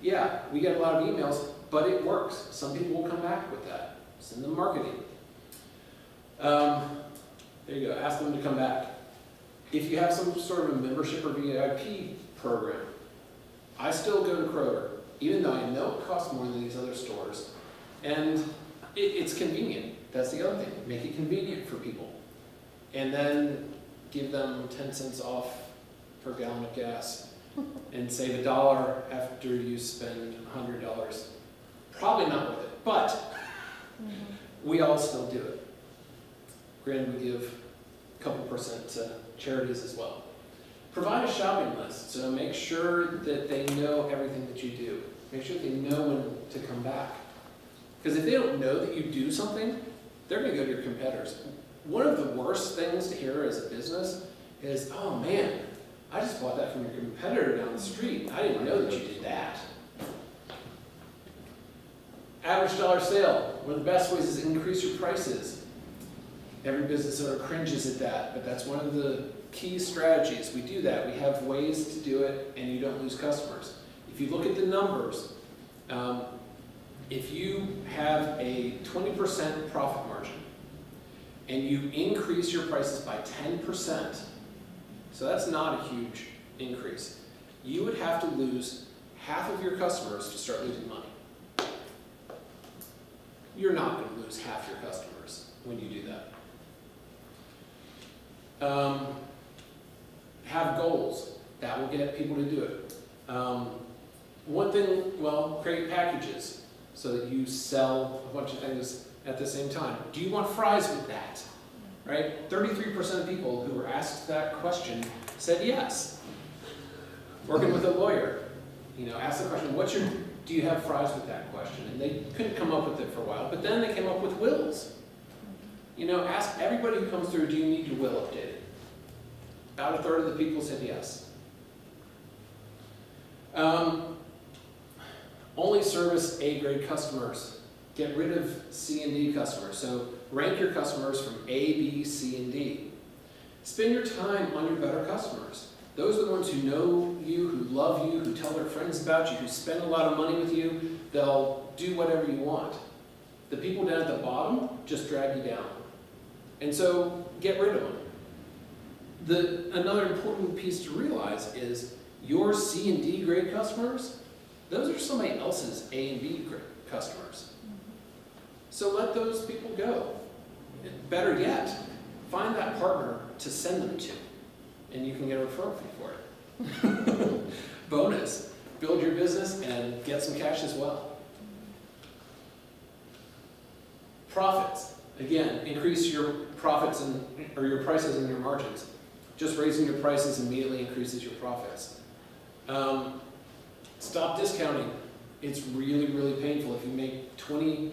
Yeah, we get a lot of emails, but it works. Some people will come back with that. Send them marketing. There you go, ask them to come back. If you have some sort of a membership or VIP program, I still go to Kroger, even though I know it costs more than these other stores. And it's convenient. That's the other thing. Make it convenient for people. And then give them 10 cents off per gallon of gas and save $1 after you spend $100. Probably not worth it, but we all still do it. Granted, we give a couple percent to charities as well. Provide a shopping list, so make sure that they know everything that you do. Make sure they know when to come back. Because if they don't know that you do something, they're going to go to your competitors. One of the worst things to hear as a business is, oh man, I just bought that from your competitor down the street. I didn't know that you did that. Average dollar sale. One of the best ways is increase your prices. Every business owner cringes at that, but that's one of the key strategies. We do that. We have ways to do it, and you don't lose customers. If you look at the numbers, if you have a 20% profit margin, and you increase your prices by 10%, so that's not a huge increase, you would have to lose half of your customers to start losing money. You're not going to lose half your customers when you do that. Have goals. That will get people to do it. One thing, well, create packages so that you sell a bunch of things at the same time. Do you want fries with that? Right? 33% of people who were asked that question said yes. Working with a lawyer, ask the question, do you have fries with that question? And they couldn't come up with it for a while, but then they came up with wills. Ask everybody who comes through, do you need your will updated? About a third of the people said yes. Only service A-grade customers. Get rid of C and D customers. So rank your customers from A, B, C, and D. Spend your time on your better customers. Those are the ones who know you, who love you, who tell their friends about you, who spend a lot of money with you. They'll do whatever you want. The people down at the bottom just drag you down. And so get rid of them. Another important piece to realize is your C and D grade customers, those are somebody else's A and B grade customers. So let those people go. Better yet, find that partner to send them to, and you can get a referral fee for it. Bonus, build your business and get some cash as well. Profits. Again, increase your profits or your prices and your margins. Just raising your prices immediately increases your profits. Stop discounting. It's really, really painful. If you make 20%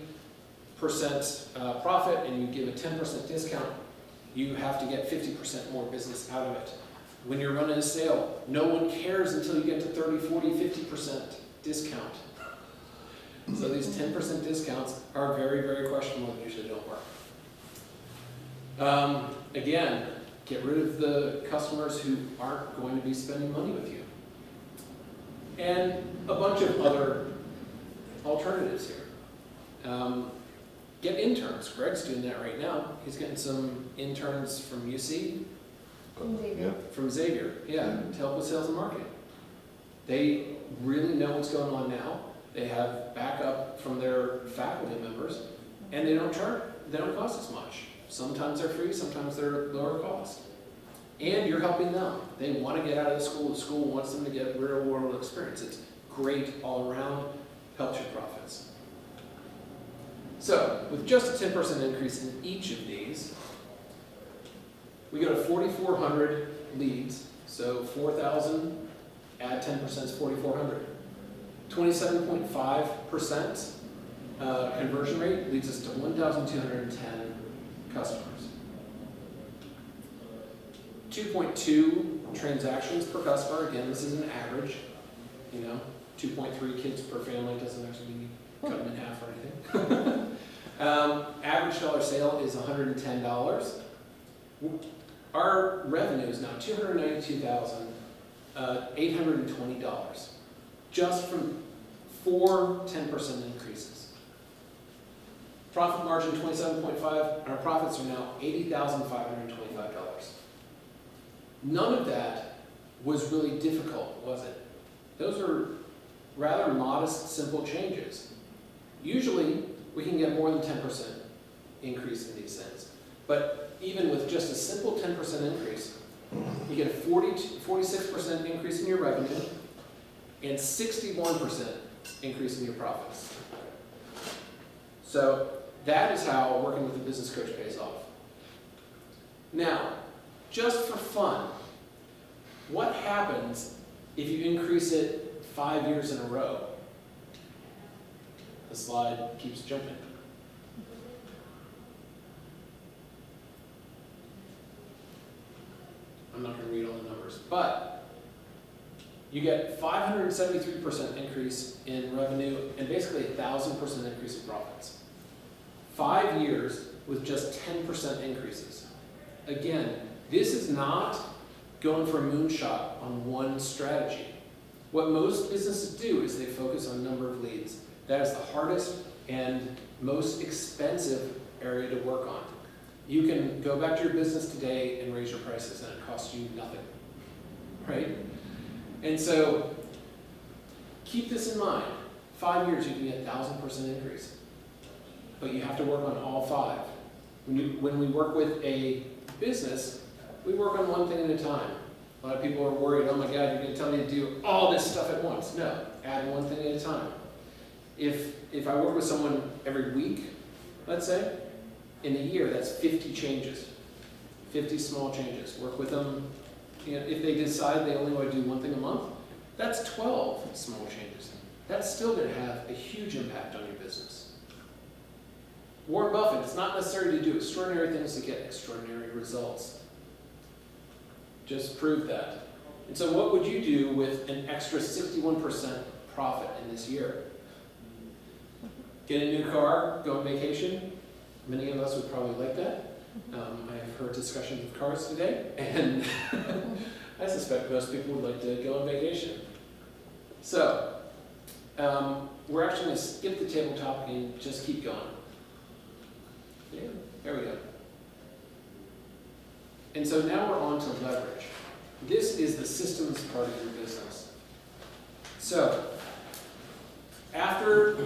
profit and you give a 10% discount, you have to get 50% more business out of it. When you're running a sale, no one cares until you get to 30, 40, 50% discount. So these 10% discounts are very, very questionable and usually don't work. Again, get rid of the customers who aren't going to be spending money with you. And a bunch of other alternatives here. Get interns. Greg's doing that right now. He's getting some interns from UC. From Xavier, yeah, to help with sales and marketing. They really know what's going on now. They have backup from their faculty members, and they don't cost as much. Sometimes they're free, sometimes they're lower cost. And you're helping them. They want to get out of the school wants them to get real world experience. It's great all around, helps your profits. So, with just a 10% increase in each of these, we go to 4,400 leads. So 4,000, add 10% is 4,400. 27.5% conversion rate leads us to 1,210 customers. 2.2 transactions per customer. Again, this is an average. 2.3 kids per family doesn't actually cut them in half or anything. Average dollar sale is $110. Our revenue is now $292,820 just from 4 10% increases. Profit margin 27.5, and our profits are now $80,525. None of that was really difficult, was it? Those are rather modest, simple changes. Usually, we can get more than 10% increase in these things. But even with just a simple 10% increase, you get a 46% increase in your revenue and 61% increase in your profits. So that is how working with a business coach pays off. Now, just for fun, what happens if you increase it 5 years in a row? The slide keeps jumping. I'm not going to read all the numbers, but you get 573% increase in revenue and basically 1,000% increase in profits. 5 years with just 10% increases. Again, this is not going for a moonshot on one strategy. What most businesses do is they focus on number of leads. That is the hardest and most expensive area to work on. You can go back to your business today and raise your prices and it costs you nothing, right? And so keep this in mind. 5 years, you can get 1,000% increase. But you have to work on all 5. When we work with a business, we work on one thing at a time. A lot of people are worried, oh my God, you're going to tell me to do all this stuff at once. No, add one thing at a time. If I work with someone every week, let's say, in a year, that's 50 changes. 50 small changes. Work with them. You know, if they decide they only want to do one thing a month, that's 12 small changes. That's still going to have a huge impact on your business. Warren Buffett, it's not necessary to do extraordinary things to get extraordinary results. Just prove that. And so what would you do with an extra 61% profit in this year? Get a new car, go on vacation. Many of us would probably like that. I've heard discussions of cars today, and I suspect most people would like to go on vacation. So, we're actually going to skip the tabletop and just keep going. Yeah, there we go. And so now we're on to leverage. This is the systems part of your business. So, after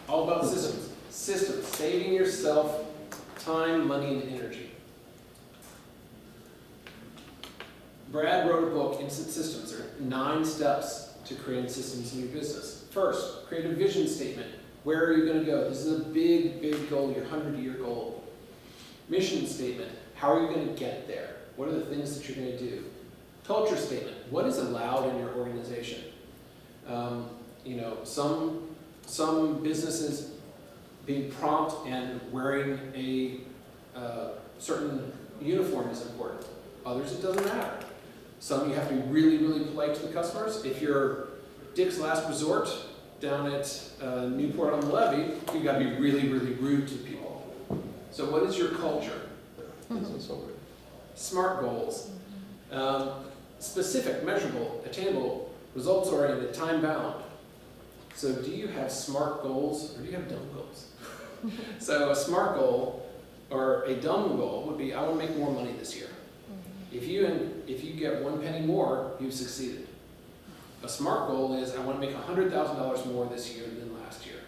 all about systems. Systems, saving yourself time, money, and energy. Brad wrote a book, Instant Systems. There are 9 steps to creating systems in your business. First, create a vision statement. Where are you going to go? This is a big, big goal, your 100-year goal. Mission statement. How are you going to get there? What are the things that you're going to do? Culture statement. What is allowed in your organization? Some businesses being prompt and wearing a certain uniform is important. Others, it doesn't matter. Some, you have to be really, really polite to the customers. If you're Dick's Last Resort down at Newport on the Levee, you've got to be really, really rude to people. So what is your culture? SMART goals. Specific, measurable, attainable, results-oriented, time-bound. So do you have SMART goals or do you have dumb goals? So a SMART goal or a dumb goal would be, I want to make more money this year. If you get 1 penny more, you've succeeded. A SMART goal is, I want to make $100,000 more this year than last year.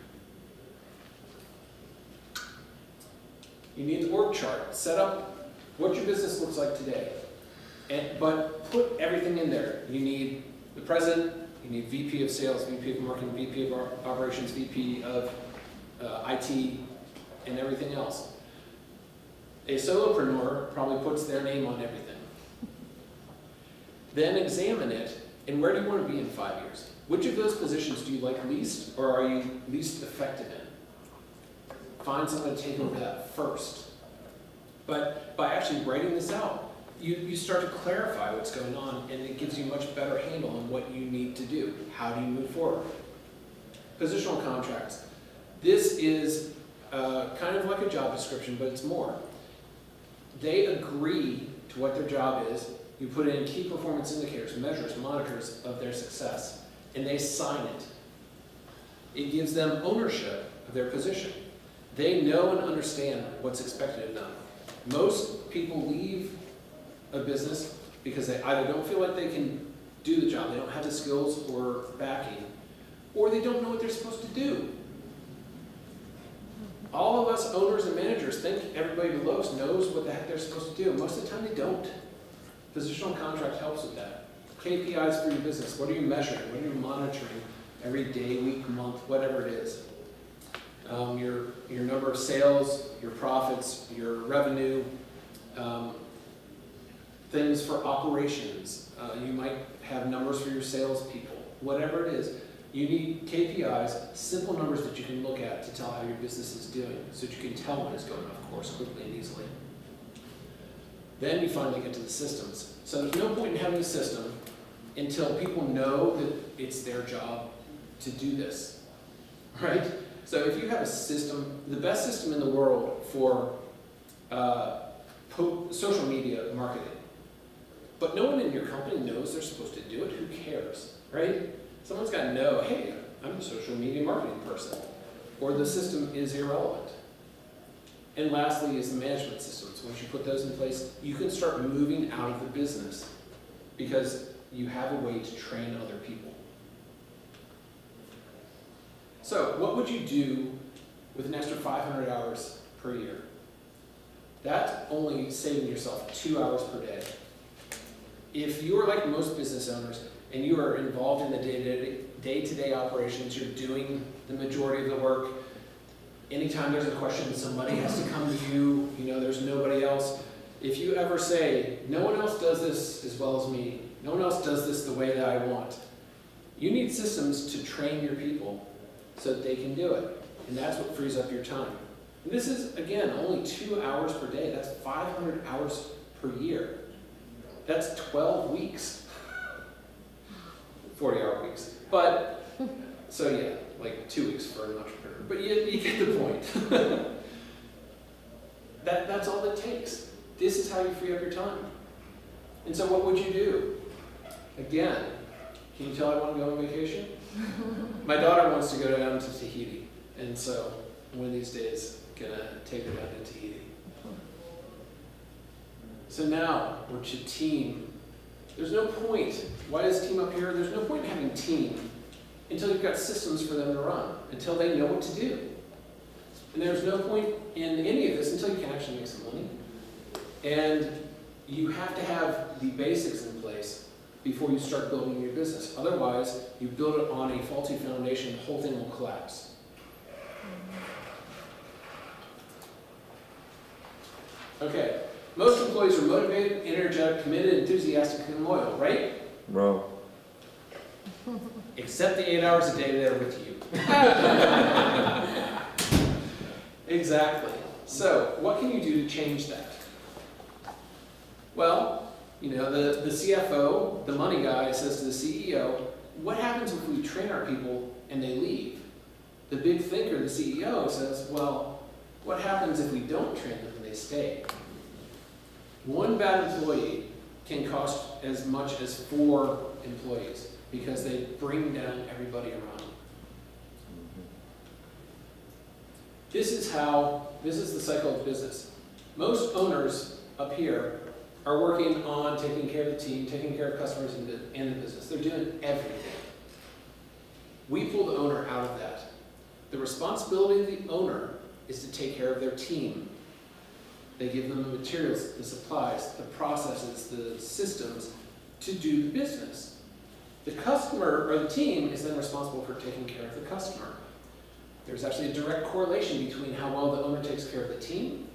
You need the org chart. Set up what your business looks like today. But put everything in there. You need the president, you need VP of sales, VP of marketing, VP of operations, VP of IT, and everything else. A solopreneur probably puts their name on everything. Then examine it, and where do you want to be in 5 years? Which of those positions do you like least, or are you least effective in? Find someone to take over that first. But by actually writing this out, you start to clarify what's going on, and it gives you a much better handle on what you need to do. How do you move forward? Positional contracts. This is kind of like a job description, but it's more. They agree to what their job is. You put in key performance indicators, measures, monitors of their success. and they sign it. It gives them ownership of their position. They know and understand what's expected of them. Most people leave a business because they either don't feel like they can do the job, they don't have the skills or backing, or they don't know what they're supposed to do. All of us owners and managers think everybody below us knows what the heck they're supposed to do. Most of the time they don't. Positional contract helps with that. KPIs for your business. What are you measuring? What are you monitoring every day, week, month, whatever it is? Your number of sales, your profits, your revenue, things for operations. You might have numbers for your salespeople. Whatever it is, you need KPIs, simple numbers that you can look at to tell how your business is doing, so that you can tell when it's going off course quickly and easily. Then you finally get to the systems. So there's no point in having a system until people know that it's their job to do this, right? So if you have a system, the best system in the world for social media marketing, but no one in your company knows they're supposed to do it, who cares, right? Someone's got to know, hey, I'm a social media marketing person, or the system is irrelevant. And lastly is the management systems. Once you put those in place, you can start moving out of the business because you have a way to train other people. So what would you do with an extra 500 hours per year? That's only saving yourself 2 hours per day. If you are like most business owners and you are involved in the day-to-day operations, you're doing the majority of the work. Anytime there's a question, somebody has to come to you, there's nobody else. If you ever say, no one else does this as well as me, no one else does this the way that I want, you need systems to train your people so that they can do it. And that's what frees up your time. And this is, again, only 2 hours per day. That's 500 hours per year. That's 12 weeks. 40-hour weeks. But, so yeah, like 2 weeks for an entrepreneur. But you get the point. That's all it takes. This is how you free up your time. And so what would you do? Again, can you tell I want to go on vacation? My daughter wants to go down to Tahiti. And so one of these days, gonna take her down to Tahiti. So now, we're to team. There's no point. Why is team up here? There's no point in having team until you've got systems for them to run, until they know what to do. And there's no point in any of this until you can actually make some money. And you have to have the basics in place before you start building your business. Otherwise, you build it on a faulty foundation, the whole thing will collapse. Okay, most employees are motivated, energetic, committed, enthusiastic, and loyal, right? Bro. Except the 8 hours a day they're with you. Exactly. So, what can you do to change that? Well, the CFO, the money guy, says to the CEO, what happens if we train our people and they leave? The big thinker, the CEO, says, well, what happens if we don't train them and they stay? One bad employee can cost as much as 4 employees because they bring down everybody around. This is the cycle of business. Most owners up here are working on taking care of the team, taking care of customers in the business. They're doing everything. We pull the owner out of that. The responsibility of the owner is to take care of their team. They give them the materials, the supplies, the processes, the systems to do the business. The customer or the team is then responsible for taking care of the customer. There's actually a direct correlation between how well the owner takes care of the team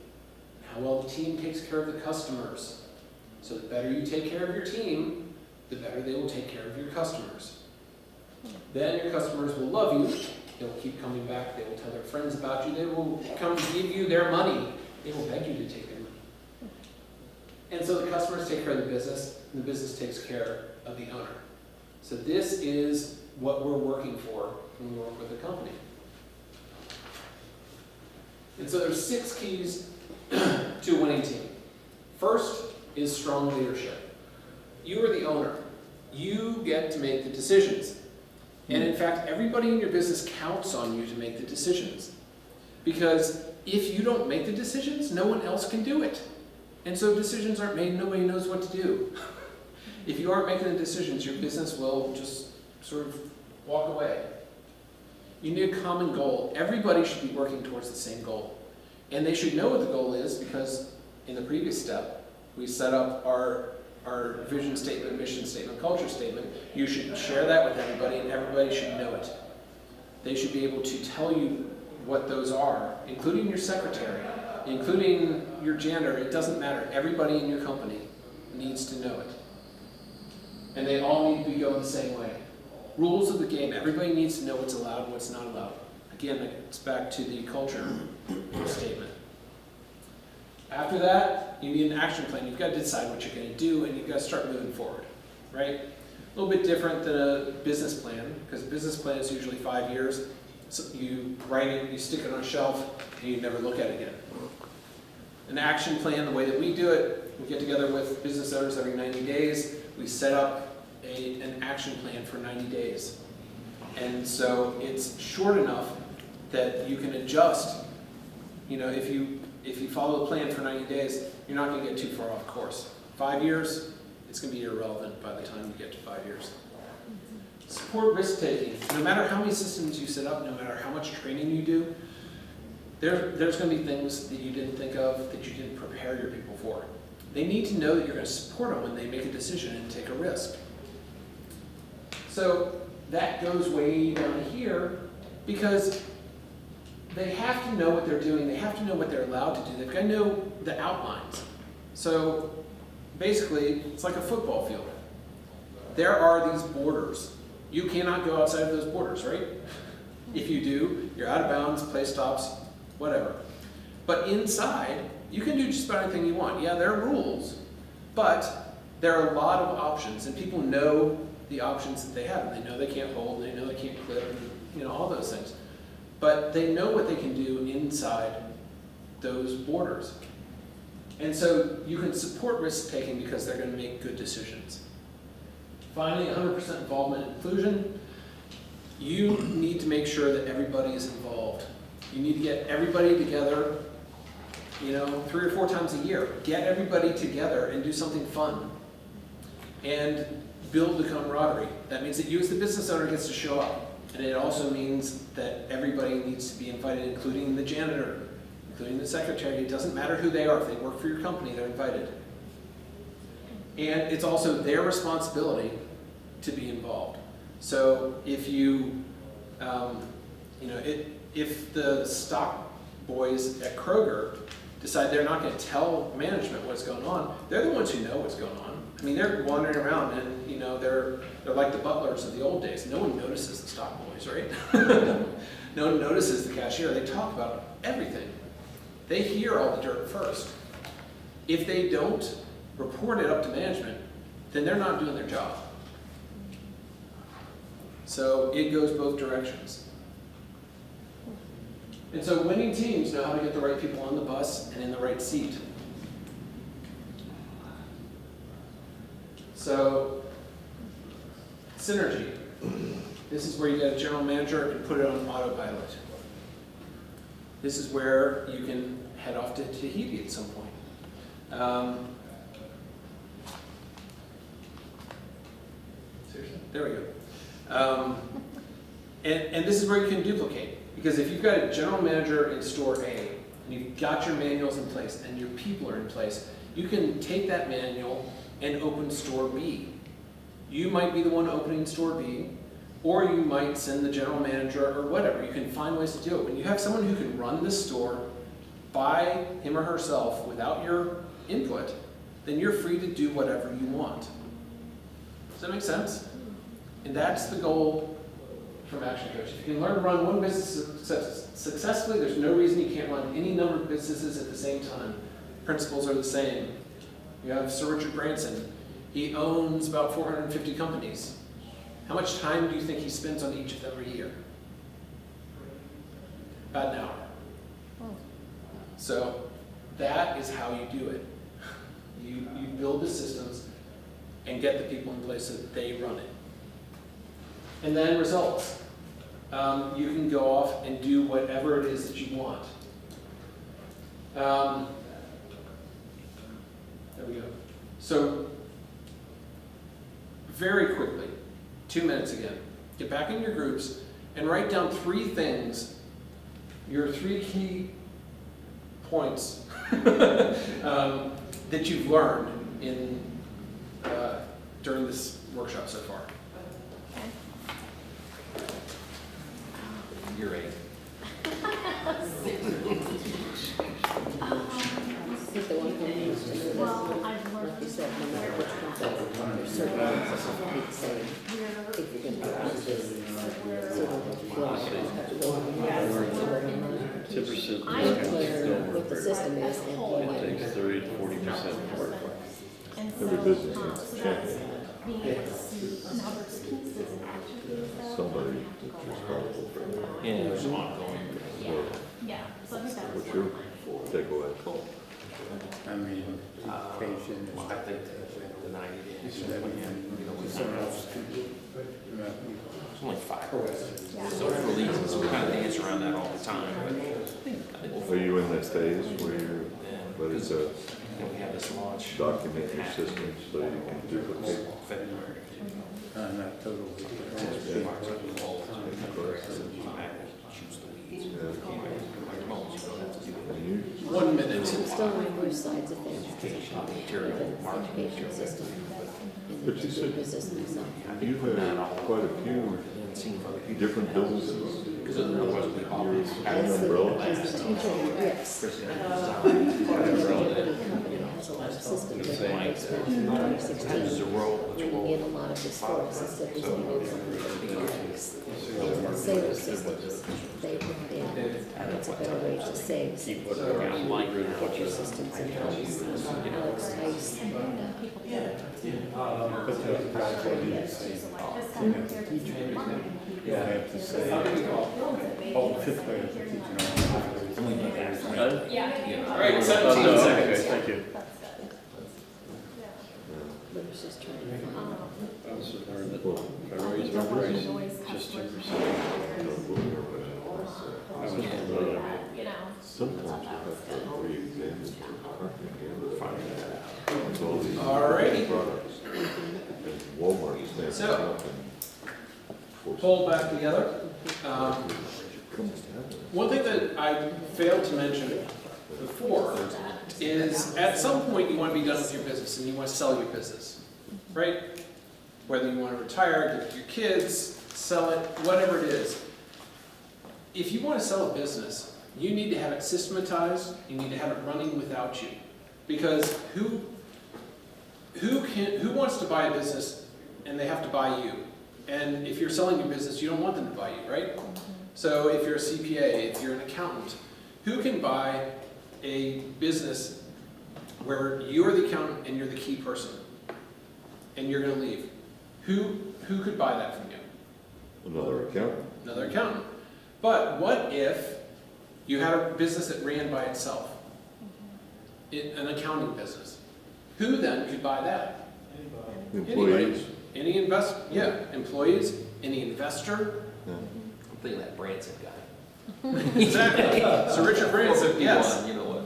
and how well the team takes care of the customers. So the better you take care of your team, the better they will take care of your customers. Then your customers will love you. They'll keep coming back. They will tell their friends about you. They will come give you their money. They will beg you to take their money. And so the customers take care of the business, and the business takes care of the owner. So this is what we're working for when we work with a company. And so there's 6 keys to a winning team. First is strong leadership. You are the owner. You get to make the decisions. And in fact, everybody in your business counts on you to make the decisions. Because if you don't make the decisions, no one else can do it. And so decisions aren't made, nobody knows what to do. If you aren't making the decisions, your business will just sort of walk away. You need a common goal. Everybody should be working towards the same goal. And they should know what the goal is, because in the previous step, we set up our vision statement, mission statement, culture statement. You should share that with everybody, and everybody should know it. They should be able to tell you what those are, including your secretary, including your janitor. It doesn't matter. Everybody in your company needs to know it. And they all need to be going the same way. Rules of the game. Everybody needs to know what's allowed and what's not allowed. Again, it's back to the culture statement. After that, you need an action plan. You've got to decide what you're going to do, and you've got to start moving forward, right? A little bit different than a business plan, because a business plan is usually 5 years. So you write it, you stick it on a shelf, and you never look at it again. An action plan, the way that we do it, we get together with business owners every 90 days. We set up an action plan for 90 days. And so it's short enough that you can adjust. You know, if you follow a plan for 90 days, you're not going to get too far off course. 5 years, it's going to be irrelevant by the time you get to 5 years. Support risk-taking. No matter how many systems you set up, no matter how much training you do, there's going to be things that you didn't think of, that you didn't prepare your people for. They need to know that you're going to support them when they make a decision and take a risk. So that goes way down here, because they have to know what they're doing. They have to know what they're allowed to do. They've got to know the outlines. So basically, it's like a football field. There are these borders. You cannot go outside of those borders, right? If you do, you're out of bounds, play stops, whatever. But inside, you can do just about anything you want. Yeah, there are rules, but there are a lot of options, and people know the options that they have. They know they can't hold, they know they can't clip, and, you know, all those things. But they know what they can do inside those borders. And so you can support risk-taking because they're going to make good decisions. Finally, 100% involvement and inclusion. You need to make sure that everybody is involved. You need to get everybody together, you know, 3 or 4 times a year. Get everybody together and do something fun. And build the camaraderie. That means that you as the business owner gets to show up. And it also means that everybody needs to be invited, including the janitor, including the secretary. It doesn't matter who they are. If they work for your company, they're invited. And it's also their responsibility to be involved. So if you, if the stock boys at Kroger decide they're not going to tell management what's going on, they're the ones who know what's going on. I mean, they're wandering around, and you know, they're like the butlers of the old days. No one notices the stock boys, right? No one notices the cashier. They talk about everything. They hear all the dirt first. If they don't report it up to management, then they're not doing their job. So it goes both directions. And so winning teams know how to get the right people on the bus and in the right seat. So, synergy. This is where you get a general manager and put it on autopilot. This is where you can head off to Tahiti at some point. Seriously? There we go. And this is where you can duplicate. Because if you've got a general manager in store A, and you've got your manuals in place, and your people are in place, you can take that manual and open store B. You might be the one opening store B, or you might send the general manager or whatever. You can find ways to do it. When you have someone who can run this store by him or herself without your input, then you're free to do whatever you want. Does that make sense? And that's the goal from Action Coach. If you can learn to run one business successfully, there's no reason you can't run any number of businesses at the same time. Principles are the same. You have Sir Richard Branson. He owns about 450 companies. How much time do you think he spends on each of them a year? About an hour. So that is how you do it. You build the systems and get the people in place so that they run it. And then results. You can go off and do whatever it is that you want. There we go. So, very quickly, 2 minutes again, get back in your groups and write down 3 things, your 3 key points that you've learned in during this workshop so far. You're 8. Well, I've learned Like you said, no matter which company, there's certain things that you need to say if you're going to do this. So that if you feel like you have to go on the what the system is and what And it so, is. 30 to 40% work. Every business So needs to that's check being able to see now there's pieces and attributes that. somebody that's responsible for that. Yeah, there's ongoing. Yeah, so I think that was. What's your takeaway? I mean, education is. I think the 90 days. Someone else can do. It's only 5. Yeah. So for reasons, we kind of dance around that all the time. But I think Are you in that phase where you're ready to we have this launch. document your system so you can duplicate? February. Not totally. Choose the weeds. Yeah. Like most, you don't have to do it. And you, 1 minute. Still on both sides of things. Education, material, Even marketing, education system. And But then you said- business themselves. you have quite a few and seeing other people. different businesses. Because otherwise we all You're As an the, umbrella. as the teacher, yes. Every company has a lot of systems that they spent in 2016. There's a role, which Bringing role. in a lot of this for us instead of just doing something that we sales systems they brought in. It's a better way to save. Put your systems in house. Alex Tice and But the guys will need to say, you have to say, oh, 5th graders are teaching all 5th graders. All right, 17 seconds. Thank you. Liz just trying to find. I also learned that priorities are price, just 2%. You know. Sometimes you have to re-examine your parking and all these Alrighty. products. And Walmart stands So, up and forces Pull back together. One thing that I failed to mention before is at some point you want to be done with your business and you want to sell your business, right? Whether you want to retire, give it to your kids, sell it, whatever it is. If you want to sell a business, you need to have it systematized, you need to have it running without you. Because who wants to buy a business and they have to buy you? And if you're selling your business, you don't want them to buy you, right? So if you're a CPA, if you're an accountant, who can buy a business where you're the accountant and you're the key person and you're going to leave? Who could buy that from you? another accountant. Another accountant. But what if you had a business that ran by itself? An accounting business. Who then could buy that? Employees. Any employees, any investor. Yeah. I'm thinking that Branson guy. Exactly. So Richard Branson, yes. You know what?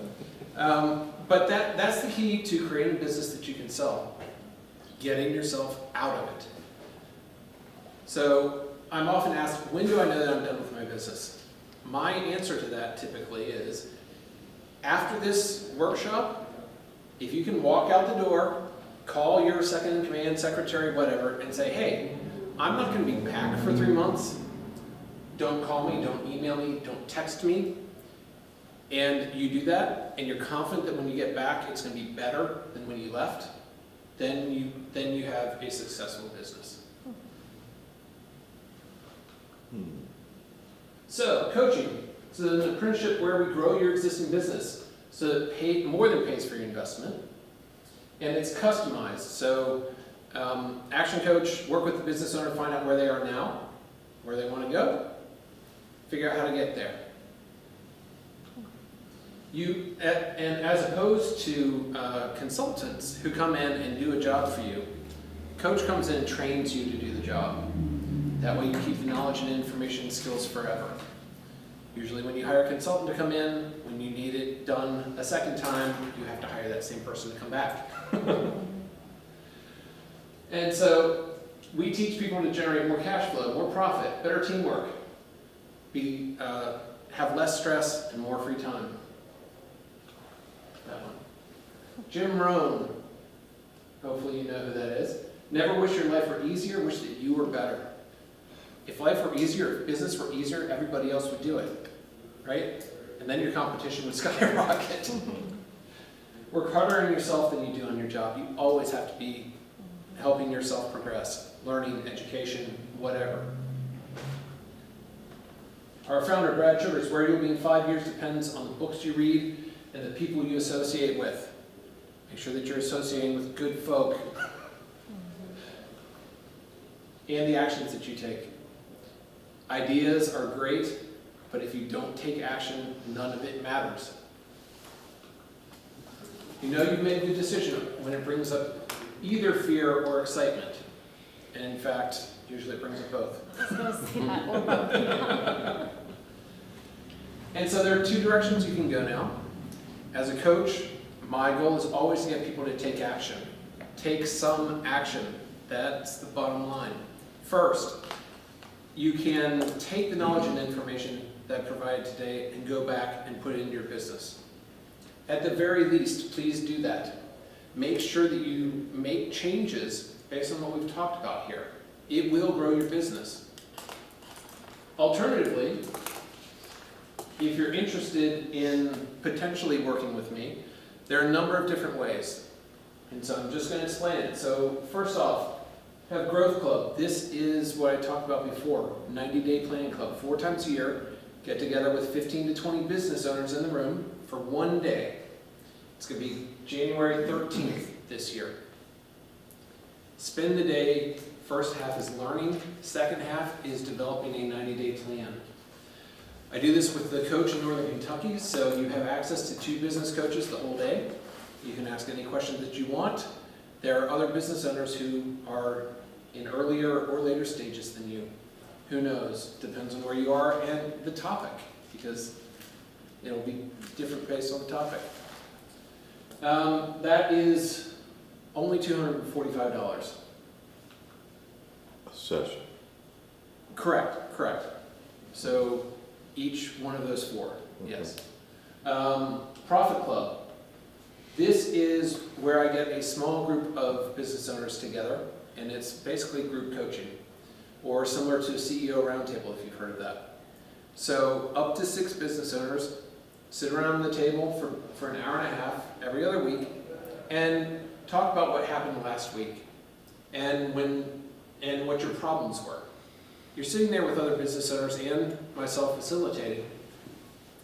But that's the key to creating a business that you can sell. Getting yourself out of it. So I'm often asked, when do I know that I'm done with my business? My answer to that typically is, after this workshop, if you can walk out the door, call your second in command, secretary, whatever, and say, hey, I'm not going to be back for 3 months. Don't call me, don't email me, don't text me. And you do that, and you're confident that when you get back, it's going to be better than when you left, then you have a successful business. So, coaching. So an apprenticeship where we grow your existing business so that it more than pays for your investment. And it's customized. So Action Coach, work with the business owner to find out where they are now, where they want to go, figure out how to get there. And as opposed to consultants who come in and do a job for you, Coach comes in and trains you to do the job. That way you keep the knowledge and information skills forever. Usually when you hire a consultant to come in, when you need it done a second time, you have to hire that same person to come back. And so we teach people to generate more cash flow, more profit, better teamwork, have less stress and more free time. That one. Jim Rohn, hopefully you know who that is. Never wish your life were easier, wish that you were better. If life were easier, if business were easier, everybody else would do it, right? And then your competition would skyrocket. Work harder on yourself than you do on your job. You always have to be helping yourself progress, learning, education, whatever. Our founder, Brad Childers, where you'll be in 5 years depends on the books you read and the people you associate with. Make sure that you're associating with good folk and the actions that you take. Ideas are great, but if you don't take action, none of it matters. You know you've made a good decision when it brings up either fear or excitement. And in fact, usually it brings up both. And so there are two directions you can go now. As a coach, my goal is always to get people to take action. Take some action. That's the bottom line. First, you can take the knowledge and information that I provided today and go back and put it into your business. At the very least, please do that. Make sure that you make changes based on what we've talked about here. It will grow your business. Alternatively, if you're interested in potentially working with me, there are a number of different ways. And so I'm just going to explain it. So first off, have Growth Club. This is what I talked about before, 90-day planning club. 4 times a year, get together with 15 to 20 business owners in the room for 1 day. It's going to be January 13th this year. Spend the day, first half is learning, second half is developing a 90-day plan. I do this with the coach in Northern Kentucky, so you have access to 2 business coaches the whole day. You can ask any questions that you want. There are other business owners who are in earlier or later stages than you. Who knows? Depends on where you are and the topic, because it'll be different based on the topic. That is only $245. A session. Correct. So each one of those 4, yes. Profit Club. This is where I get a small group of business owners together, and it's basically group coaching, or similar to CEO Roundtable if you've heard of that. So up to 6 business owners sit around the table for an hour and a half every other week and talk about what happened last week and what your problems were. You're sitting there with other business owners and myself facilitating,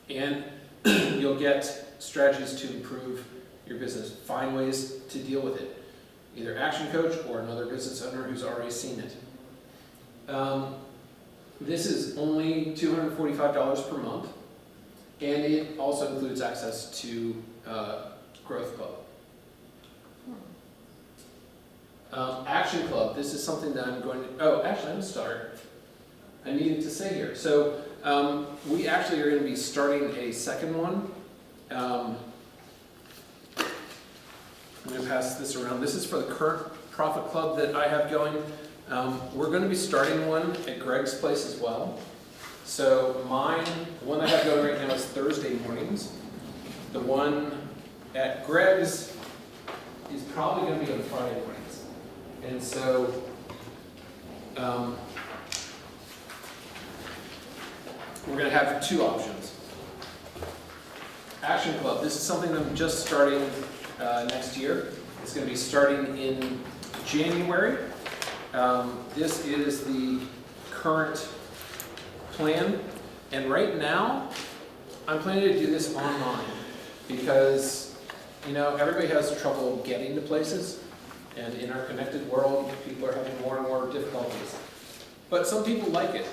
and you'll get strategies to improve your business. Find ways to deal with it. Either Action Coach or another business owner who's already seen it. This is only $245 per month, and it also includes access to Growth Club. Action Club, this is something that I'm going to, I'm sorry. I needed to say here. So we actually are going to be starting a second one. I'm going to pass this around. This is for the current Profit Club that I have going. We're going to be starting one at Greg's place as well. So mine, the one I have going right now is Thursday mornings. The one at Greg's is probably going to be on Friday mornings. And so we're going to have 2 options. Action Club, this is something I'm just starting next year. It's going to be starting in January. This is the current plan, and right now I'm planning to do this online because everybody has trouble getting to places, and in our connected world people are having more and more difficulties, but some people like it,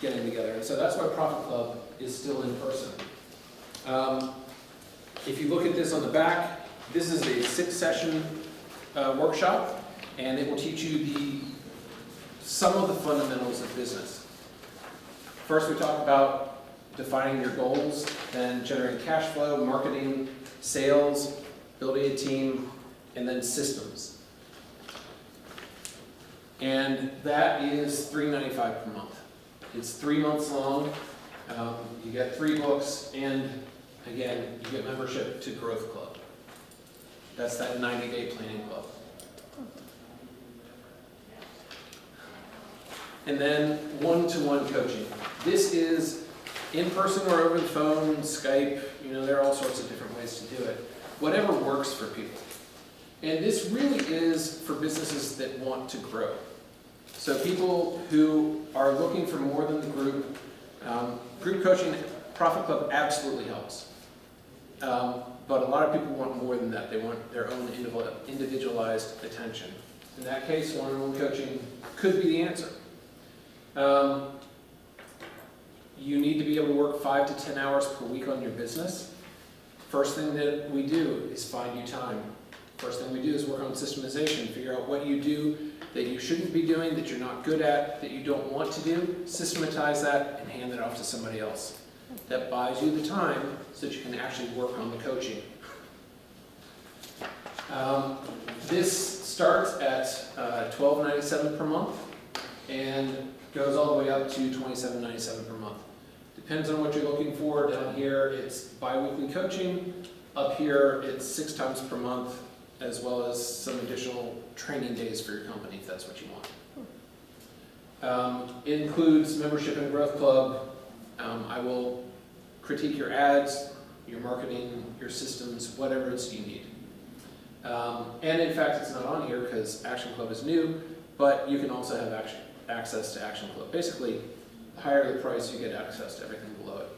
getting together, and so that's why Profit Club is still in person. If you look at this on the back, this is a 6-session workshop, and it will teach you the some of the fundamentals of business. First, we talk about defining your goals, then generating cash flow, marketing, sales, building a team, and then systems. And that is $395 per month. It's 3 months long. You get 3 books, and again, you get membership to Growth Club. That's that 90-day planning club. And then one-to-one coaching. This is in person or over the phone, Skype, there are all sorts of different ways to do it. Whatever works for people. And this really is for businesses that want to grow. So people who are looking for more than the group, group coaching, Profit Club absolutely helps. But a lot of people want more than that. They want their own individualized attention. In that case, one-on-one coaching could be the answer. You need to be able to work 5 to 10 hours per week on your business. First thing that we do is find you time. First thing we do is work on systemization, figure out what you do that you shouldn't be doing, that you're not good at, that you don't want to do, systematize that, and hand it off to somebody else. That buys you the time so that you can actually work on the coaching. This starts at $12.97 per month and goes all the way up to $27.97 per month. Depends on what you're looking for. Down here, it's bi-weekly coaching. Up here, it's 6 times per month, as well as some additional training days for your company, if that's what you want. It includes membership in Growth Club. I will critique your ads, your marketing, your systems, whatever it's you need. And in fact, it's not on here because Action Club is new, but you can also have access to Action Club. Basically, the higher the price, you get access to everything below it.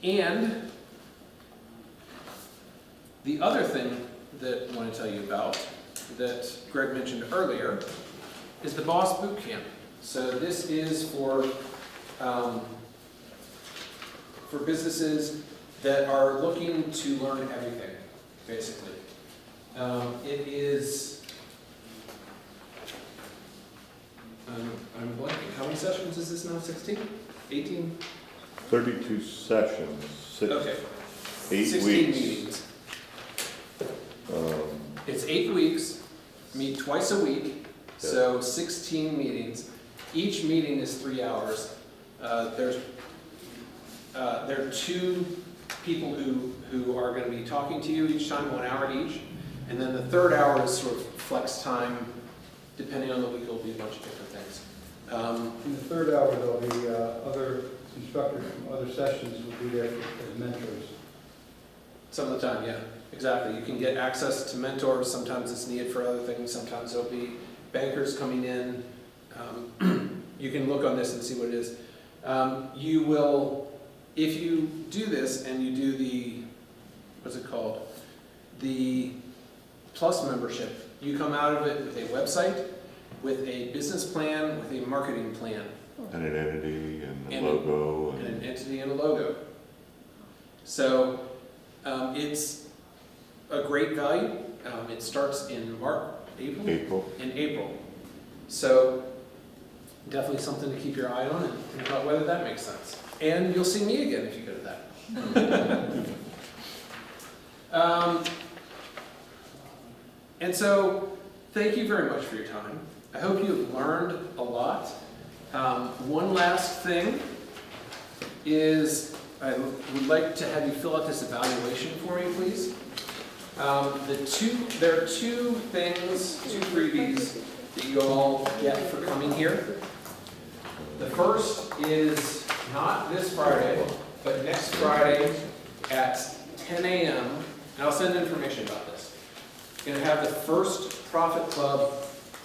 And the other thing that I want to tell you about that Greg mentioned earlier is the Boss Boot Camp. So this is for businesses that are looking to learn everything, basically. It is, I'm blanking, how many sessions is this now, 16? 18? 32 sessions, Okay. 8 16 weeks. meetings. It's 8 weeks, meet twice a week, so 16 meetings. Each meeting is 3 hours. There are 2 people who are going to be talking to you each time, 1 hour each. And then the third hour is sort of flex time. Depending on the week, it'll be a bunch of different things. In the third hour, there'll be other instructors from other sessions will be there as mentors. Some of the time, yeah, exactly. You can get access to mentors. Sometimes it's needed for other things. Sometimes there'll be bankers coming in. You can look on this and see what it is. You will, if you do this and you do the, what's it called? The Plus membership, you come out of it with a website, with a business plan, with a marketing plan. And an entity and a And logo. And an entity and a logo. So it's a great value. It starts in April. So definitely something to keep your eye on and think about whether that makes sense. And you'll see me again if you go to that. And so thank you very much for your time. I hope you've learned a lot. One last thing is I would like to have you fill out this evaluation for me, please. There are 2 things, 2 freebies that you all get for coming here. The first is not this Friday, but next Friday at 10 a.m. And I'll send information about this. We're going to have the first Profit Club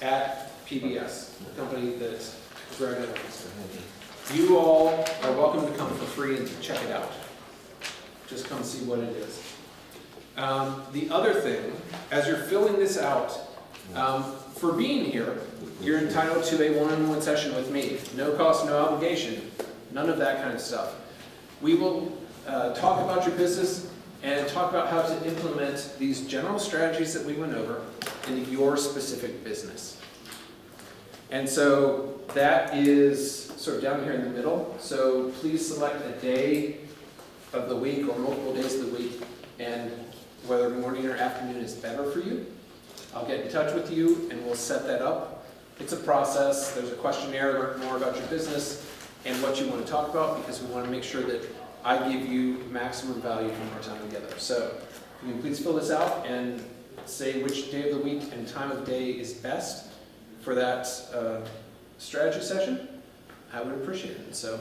at PBS, the company that Greg owns. You all are welcome to come for free and check it out. Just come see what it is. The other thing, as you're filling this out, for being here, you're entitled to a one-on-one session with me. No cost, no obligation, none of that kind of stuff. We will talk about your business and talk about how to implement these general strategies that we went over into your specific business. And so that is sort of down here in the middle. So please select a day of the week or multiple days of the week, and whether morning or afternoon is better for you. I'll get in touch with you and we'll set that up. It's a process. There's a questionnaire, learn more about your business and what you want to talk about, because we want to make sure that I give you maximum value from our time together. So you can please fill this out and say which day of the week and time of day is best for that strategy session. I would appreciate it. So.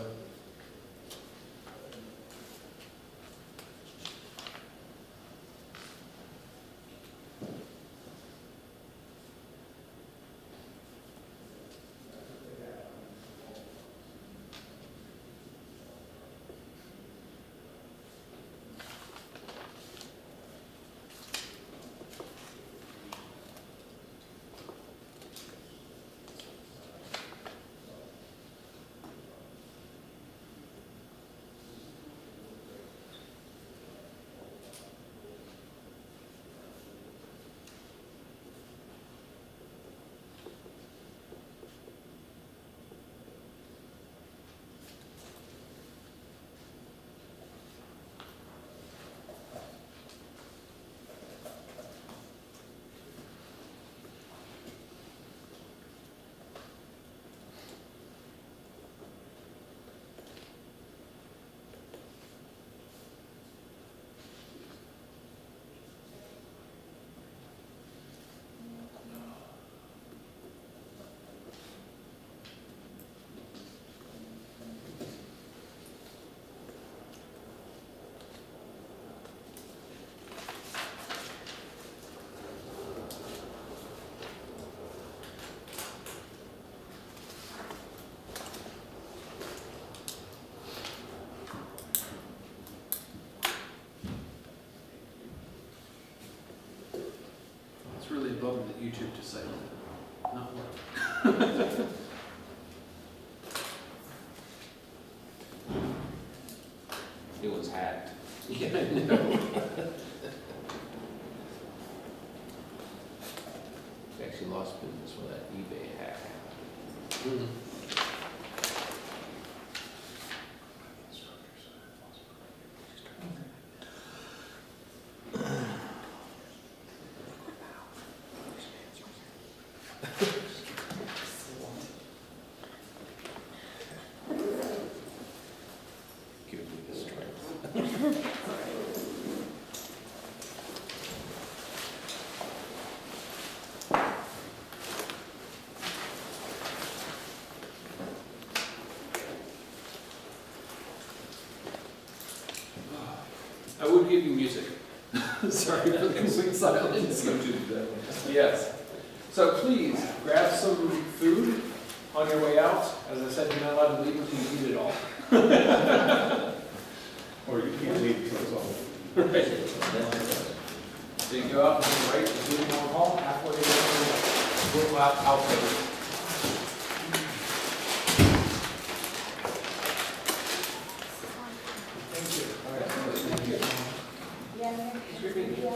It's really above that YouTube decided not work. It was hacked. Yeah, I know. Actually lost business when that eBay hack happened. Give me the strength. I would give you music. Sorry for the complete silence. Yes. So please, grab some food on your way out. As I said, you're not allowed to leave until you eat it all. Or you can't leave because it's all. Right. So you go out and right, the food long hall, halfway down, we'll go out there. Thank you. All right. Thank you. It's great meeting you.